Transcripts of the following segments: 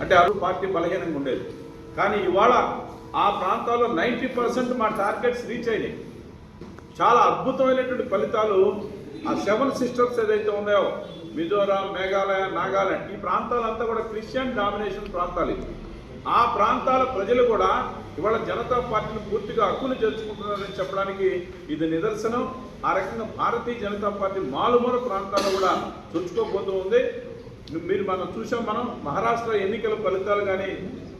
అంటే అప్పుడు పార్టీ బలహీనంగా ఉండేది. కానీ ఇవాళ ఆ ప్రాంతాల్లో 90% మా టార్గెట్స్ రీచ్ అయినాయి. చాలా అద్భుతమైనటువంటి ఫలితాలు. ఆ 7 సిస్టర్స్ ఏదైతే ఉన్నాయో, మిజోరాం, మేఘాలయ, నాగాలాండ్, ఈ ప్రాంతాలంతా కూడా క్రిస్టియన్ డామినేషన్ ప్రాంతాలు. ఆ ప్రాంతాల ప్రజలు కూడా ఇవాళ జనతా పార్టీని పూర్తిగా హక్కును చేర్చుకుంటున్నారని చెప్పడానికి ఇది నిదర్శనం. ఆ రకంగా భారతీయ జనతా పార్టీ మారుమూల ప్రాంతాల్లో కూడా చొచ్చుకోబోతూ ఉంది. మనం చూసాం. మహారాష్ట్ర ఎన్నికల ఫలితాలు కానీ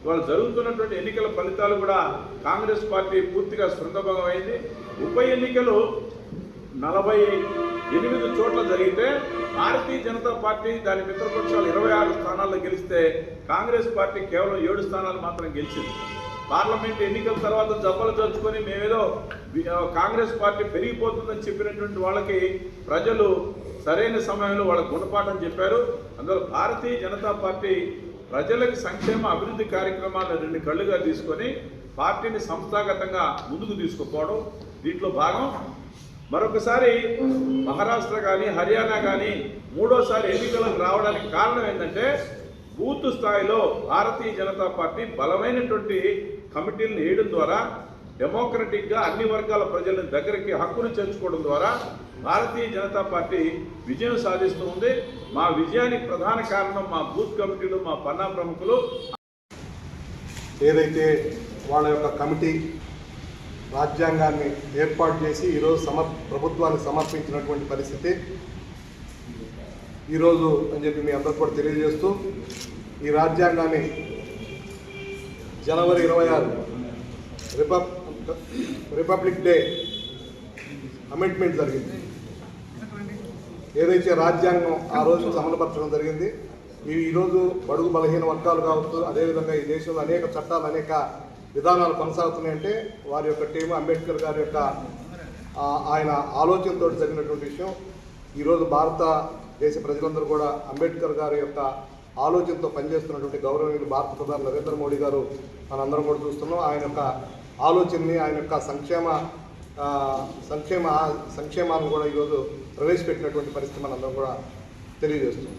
ఇవాళ జరుగుతున్నటువంటి ఎన్నికల ఫలితాలు కూడా కాంగ్రెస్ పార్టీ పూర్తిగా శృంగభంగం అయింది. ఉప ఎన్నికలు 48 చోట్ల జరిగితే భారతీయ జనతా పార్టీ దాని మిత్రపక్షాలు 26 స్థానాల్లో గెలిస్తే కాంగ్రెస్ పార్టీ కేవలం 7 స్థానాలు మాత్రం గెలిచింది. పార్లమెంట్ ఎన్నికల తర్వాత జబ్బలు చర్చుకొని మేమేదో కాంగ్రెస్ పార్టీ పెరిగిపోతుందని చెప్పినటువంటి వాళ్ళకి ప్రజలు సరైన సమయంలో వాళ్ళ గుణపాఠం చెప్పారు. అందులో భారతీయ జనతా పార్టీ ప్రజలకు సంక్షేమ అభివృద్ధి కార్యక్రమాలను 2 కళ్ళుగా తీసుకొని పార్టీని సంస్థాగతంగా ముందుకు తీసుకుపోవడం దీంట్లో భాగం. మరొకసారి మహారాష్ట్ర కానీ హర్యానా కానీ మూడోసారి ఎన్నికలకు రావడానికి కారణం ఏంటంటే బూత్ స్థాయిలో భారతీయ జనతా పార్టీ బలమైనటువంటి కమిటీలను వేయడం ద్వారా డెమోక్రటిక్గా అన్ని వర్గాల ప్రజలను దగ్గరికి హక్కును చేర్చుకోవడం ద్వారా భారతీయ జనతా పార్టీ విజయం సాధిస్తూ ఉంది. మా విజయానికి ప్రధాన కారణం మా బూత్ కమిటీలు, మా పన్నా ప్రముఖులు. ఏదైతే వాళ్ళ యొక్క కమిటీ రాజ్యాంగాన్ని ఏర్పాటు చేసి ఈరోజు ప్రభుత్వానికి సమర్పించినటువంటి పరిస్థితి ఈరోజు అని చెప్పి మీ అందరూ కూడా తెలియజేస్తూ, ఈ రాజ్యాంగాన్ని జనవరి 26 రిపబ్లిక్ డే అమెండ్మెంట్ జరిగింది. ఏదైతే రాజ్యాంగం ఆ రోజు అమలుపరచడం జరిగింది. ఈరోజు బడుగు బలహీన వర్గాలు కావచ్చు, అదేవిధంగా ఈ దేశంలో అనేక చట్టాలు, అనేక విధానాలు కొనసాగుతున్నాయంటే వారి యొక్క టీము, అంబేద్కర్ గారి యొక్క ఆయన ఆలోచనతో జరిగినటువంటి విషయం. ఈరోజు భారతదేశ ప్రజలందరూ కూడా అంబేద్కర్ గారి యొక్క ఆలోచనతో పనిచేస్తున్నటువంటి గౌరవనీయులు భారత ప్రధాని నరేంద్ర మోడీ గారు మనందరం కూడా చూస్తున్నాం. ఆయన యొక్క ఆలోచనని, ఆయన యొక్క సంక్షేమాలను కూడా ఈరోజు ప్రవేశపెట్టినటువంటి పరిస్థితి మనందరం కూడా తెలియజేస్తున్నాం.